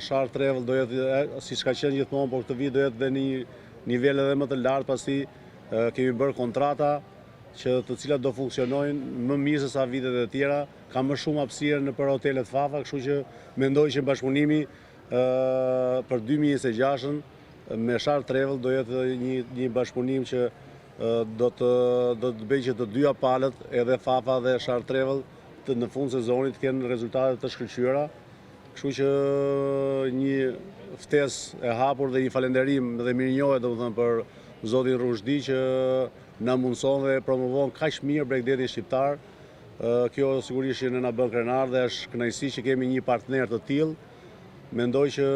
Shark Travel do jetë, siç ka qenë gjithmonë, por këtë vit do jetë dhe një nivel edhe më të lartë, pasi kemi bërë kontrata të cilat do funksionojnë më mirë se sa vitet e tjera, ka më shumë hapësirë në për hotelet Fafa, kështu që mendoj që bashkëpunimi për 2026 me Shark Travel do jetë një bashkëpunim që do të bëjë që të dyja palët, edhe Fafa dhe Shark Travel, në fund sezonit të kenë rezultate të shkëlqyera. Kështu që një ftesë e hapur dhe një falënderim dhe mirënjohje domethënë për zotin Rushdi që na mundson dhe promovon kaq mirë Bregdetin shqiptar. Kjo sigurisht që na bën krenar dhe është kënaqësi që kemi një partner të tillë. Mendoj që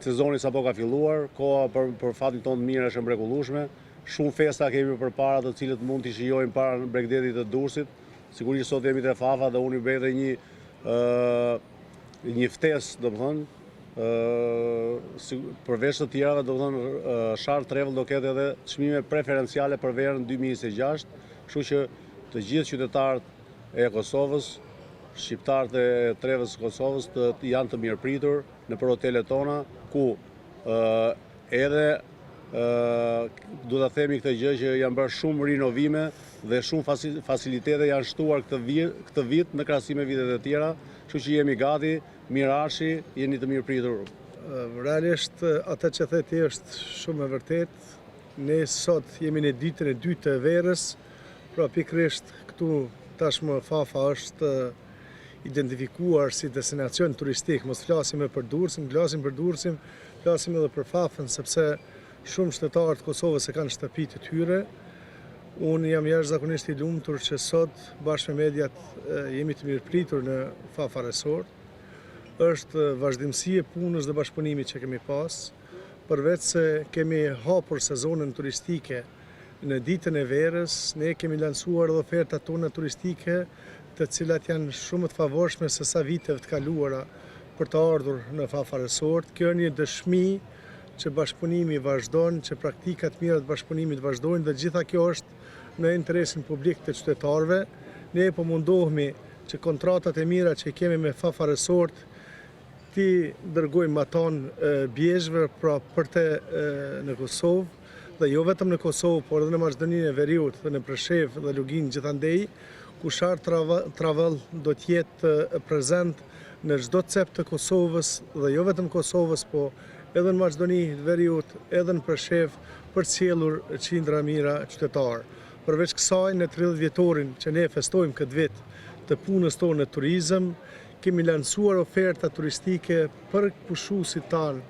sezoni sapo ka filluar, koha për fatin tonë të mirë është e mrekullueshme. Shumë festa kemi përpara, të cilët mund t'i shijojmë para Bregdetit të Durrësit. Sigurisht sot jemi te Fafa dhe unë i bëj një ftesë, domethënë, përveç të tjerave, domethënë Shark Travel do ketë edhe çmime preferenciale për verën 2026, kështu që të gjithë qytetarët e Kosovës, shqiptarët e Trevës së Kosovës janë të mirëpritur në për hotelet tona, ku edhe du të themi këtë gjë që janë bërë shumë rinovime dhe shumë facilitete janë shtuar këtë vit në krahasim me vitet e tjera, kështu që jemi gati, mirashi, jeni të mirëpritur. Realisht atë që the ti është shumë e vërtet. Ne sot jemi në ditën e dytë të verës, pra pikërisht këtu tashmë Fafa është identifikuar si destinacion turistik. Mos flasim për Durrësin, flasim edhe për Fafën, sepse shumë qytetarë të Kosovës e kanë shtëpitë të tyre. Unë jam jashtëzakonisht i lumtur që sot bashkë me mediat jemi të mirëpritur në Fafa Resort. Është vazhdimësi e punës dhe bashkëpunimit që kemi pas, përveç se kemi hapur sezonën turistike në ditën e verës, ne kemi lansuar edhe ofertat tona turistike, të cilat janë shumë të favorshme se sa viteve të kaluara për të ardhur në Fafa Resort. Kjo është një dëshmi që bashkëpunimi vazhdon, që praktikat mira të bashkëpunimit vazhdojnë dhe gjitha kjo është në interesin publik të qytetarëve. Ne po mundohemi që kontratat e mira që kemi me Fafa Resort ti dërgojmë aton bjezhve pra për te në Kosovë, dhe jo vetëm në Kosovë, por edhe në Maqedoninë e Veriut dhe në Preshevë dhe Lugin gjithandej, ku Shark Travel do t'jetë prezent në çdo cep të Kosovës dhe jo vetëm Kosovës, po edhe në Maqedoni të Veriut, edhe në Preshevë, për sjellur qindra mira qytetarë. Përveç kësaj, në 30 vjetorin që ne festojmë këtë vit të punës tonë në turizëm, kemi lansuar oferta turistike për pushuesit tanë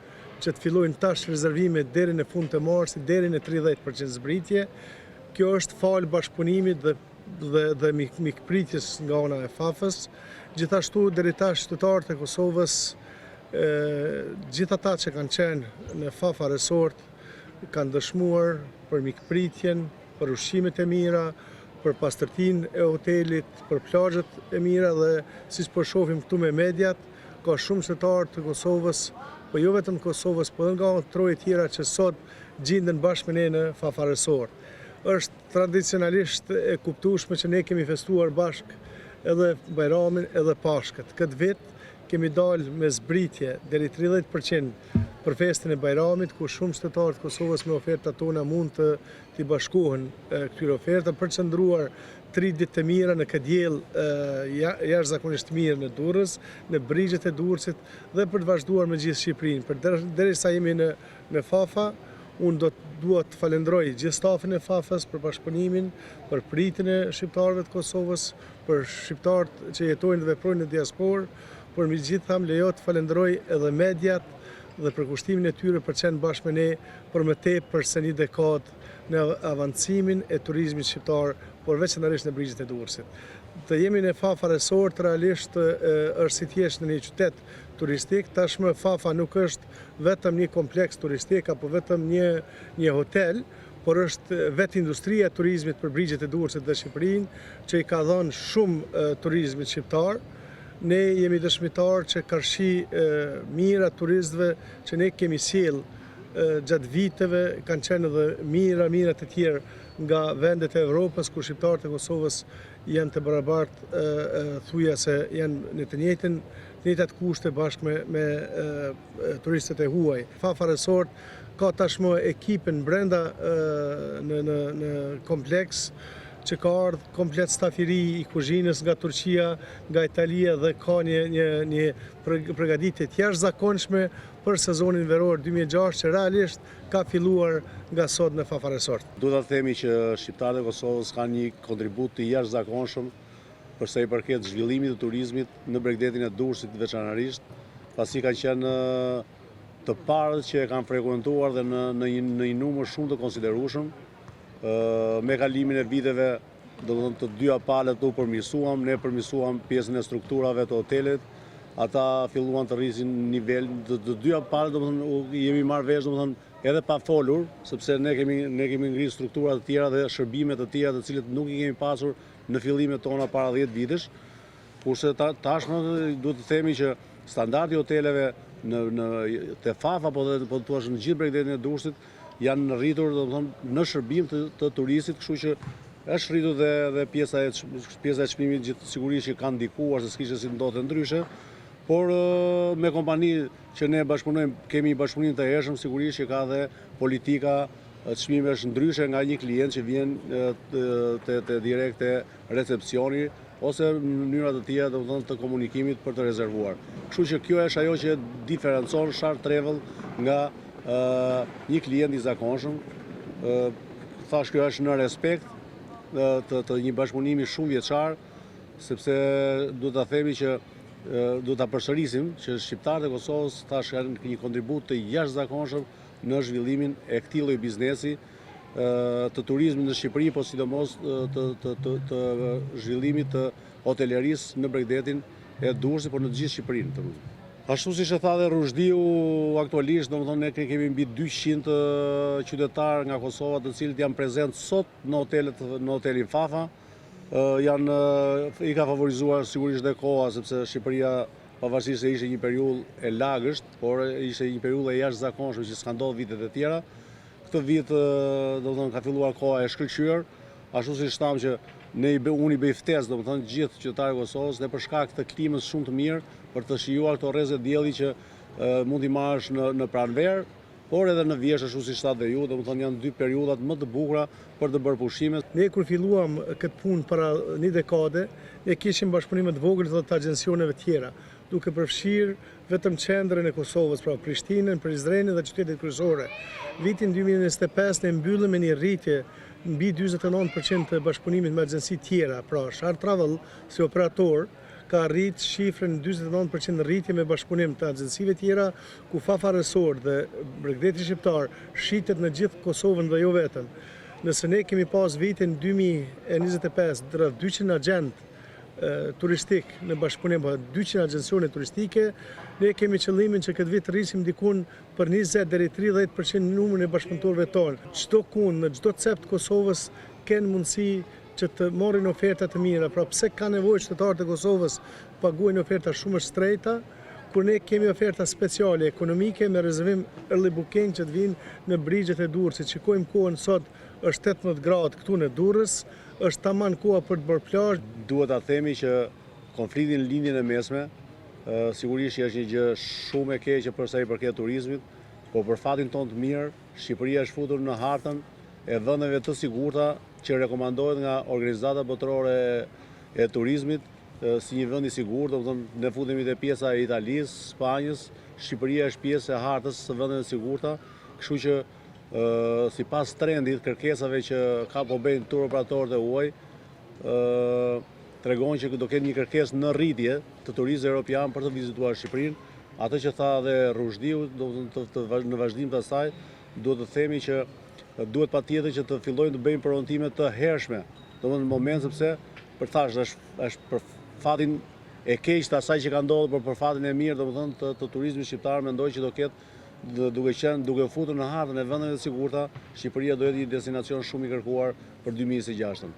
që të fillojnë tash rezervime deri në fund të marsit, deri në 30% zbritje. Kjo është falë bashkëpunimit dhe mikpritjes nga ana e Fafës. Gjithashtu deri tash qytetarët e Kosovës, gjithë ata që kanë qenë në Fafa Resort, kanë dëshmuar për mikpritjen, për ushqimet e mira, për pastërtinë e hotelit, për plazhet e mira dhe siç po shohim këtu me mediat, ka shumë qytetarë të Kosovës, po jo vetëm Kosovës, po edhe nga troje tjera që sot gjenden bashkë me ne në Fafa Resort. Është tradicionalisht e kuptueshme që ne kemi festuar bashkë edhe Bajramin edhe Pashkët. Këtë vit kemi dalë me zbritje deri 30% për festën e Bajramit, ku shumë qytetarë të Kosovës me ofertat tona mund t'i bashkohen këtyre oferta për të qëndruar 3 ditë të mira në këtë diell jashtëzakonisht mirë në Durrës, në brigjet e Durrësit dhe për të vazhduar me gjithë Shqipërinë. Derisa jemi në Fafa, unë dua të falenderoj gjithë stafin e Fafës për bashkëpunimin, për pritjen e shqiptarëve të Kosovës, për shqiptarët që jetojnë dhe veprojnë në diasporë, por me gjitha më lejo të falenderoj edhe mediat dhe për kushtimin e tyre për qenë bashkë me ne për më tepër se një dekadë në avancimin e turizmit shqiptar, por veçanërisht në brigjet e Durrësit. Të jemi në Fafa Resort realisht është si thjesht në një qytet turistik, tashmë Fafa nuk është vetëm një kompleks turistik apo vetëm një hotel, por është vetë industria e turizmit për brigjet e Durrësit dhe Shqipërinë, që i ka dhënë shumë turizmit shqiptar. Ne jemi dëshmitar që karshi mira turistëve që ne kemi sjell gjatë viteve kanë qenë edhe mira të tjerë nga vendet e Evropës, ku shqiptarët e Kosovës janë të barabartë, thuja se janë në të njëjtat kushte bashkë me turistët e huaj. Fafa Resort ka tashmë ekipin brenda në kompleks, që ka ardhë komplet stafiri i kuzhinës nga Turqia, nga Italia dhe ka një përgatitje të jashtëzakonshme për sezonin veror 2006 që realisht ka filluar nga sot në Fafa Resort. Duhet të themi që shqiptarët e Kosovës kanë një kontribut të jashtëzakonshëm për sa i përket zhvillimit të turizmit në Bregdetin e Durrësit veçanërisht, pasi kanë qenë të parët që e kanë frekuentuar dhe në një numër shumë të konsiderueshëm. Me kalimin e viteve, të dyja palët u përmirësuam, ne përmirësuam pjesën e strukturave të hotelit, ata filluan të rrisin nivel, të dyja palët jemi marrë vesh edhe pa folur, sepse ne kemi ngritur struktura të tjera dhe shërbime të tjera të cilët nuk i kemi pasur në fillimet tona para 10 vitesh, kurse tashmë duhet të themi që standardi hoteleve te Fafa, po të thuash në gjithë Bregdetin e Durrësit, janë rritur në shërbim të turistit, kështu që është rritur dhe pjesa e çmimit gjithë sigurisht që kanë ndikuar se s'kishte si ndodhte ndryshe, por me kompani që ne bashkëpunojmë, kemi një bashkëpunim të hershëm, sigurisht që ka dhe politika çmimi është ndryshe nga një klient që vjen te direkt te recepcioni ose në mënyra të tjera të komunikimit për të rezervuar. Kështu që kjo është ajo që diferencon Shark Travel nga një klient i zakonshëm. Thash, kjo është në respekt të një bashkëpunimi shumë vjeçar, sepse duhet ta themi që duhet ta përsërisim që shqiptarët e Kosovës thash kanë një kontribut të jashtëzakonshëm në zhvillimin e këtij lloji biznesi të turizmit në Shqipëri, po sidomos të zhvillimit të hotelerisë në Bregdetin e Durrësit, por në të gjithë Shqipërinë. Ashtu siç e tha dhe Rushdiu, aktualisht ne kemi mbi 200 qytetarë nga Kosova, të cilët janë prezent sot në hotelin Fafa. I ka favorizuar sigurisht dhe koha, sepse Shqipëria, pavarësisht se ishte një periudhë e lagësht, por ishte një periudhë e jashtëzakonshme që s'ka ndodhur vitet e tjera. Këtë vit ka filluar koha e shkëlqyer, ashtu siç tham që unë i bëj ftesë gjithë qytetarët e Kosovës dhe për shkak të klimës shumë të mirë për të shijuar këto rrezet dielli që mund t'i marrësh në pranverë, por edhe në vjesht, ashtu siç thatë dhe ju, janë dy periudhat më të bukura për të bërë pushime. Ne kur filluam këtë punë para një dekade, ne kishim bashkëpunime të vogël të agjencioneve tjera, duke përfshirë vetëm qendrën e Kosovës, pra Prishtinën, Prizrenin dhe qytetet kryesore. Vitin 2025 ne mbyllim me një rritje mbi 49% të bashkëpunimit me agjenci tjera, pra Shark Travel si operator ka rrit shifrën 49% rritje me bashkëpunim të agjencive tjera, ku Fafa Resort dhe Bregdeti Shqiptar shitet në gjithë Kosovën dhe jo vetëm. Nëse ne kemi pas vitin 2025 rreth 200 agent turistik në bashkëpunim, 200 agjencione turistike, ne kemi qëllimin që këtë vit rrisim dikun për 20 deri 30% numrin e bashkëpunëtorëve tonë. Çdo kund në çdo cep të Kosovës kanë mundësi që të marrin oferta të mira, pra pse ka nevojë qytetarët e Kosovës paguajnë oferta shumë shtrejta, kur ne kemi oferta speciale ekonomike me rezervim early booking që të vinë në brigjet e Durrësit. Shikojmë kohën sot, është 18 gradë këtu në Durrës, është tamam koha për të bërë plazh. Duhet ta themi që konflikti në lindjen e mesme sigurisht është një gjë shumë e keqe për sa i përket turizmit, por për fatin tonë të mirë, Shqipëria është futur në hartën e vendeve të sigurta që rekomandohet nga Organizata Botërore e Turizmit si një vend i sigurt. Ne futemi te pjesa e Italisë, Spanjës, Shqipëria është pjesë e hartës së vendeve të sigurta, kështu që sipas trendit, kërkesave që ka po bëjnë tur operatorët e huaj, tregon që do ketë një kërkesë në rritje të turistit evropian për të vizituar Shqipërinë. Atë që tha dhe Rushdiu, në vazhdim të asaj, duhet të themi që duhet patjetër që të fillojnë të bëjmë premtime të hershme, në moment sepse është për fatin e keq të asaj që ka ndodhur, por për fatin e mirë, të turizmit shqiptar, mendoj që do ketë duke futur në hartën e vendeve të sigurta, Shqipëria do jetë një destinacion shumë i kërkuar për 2026.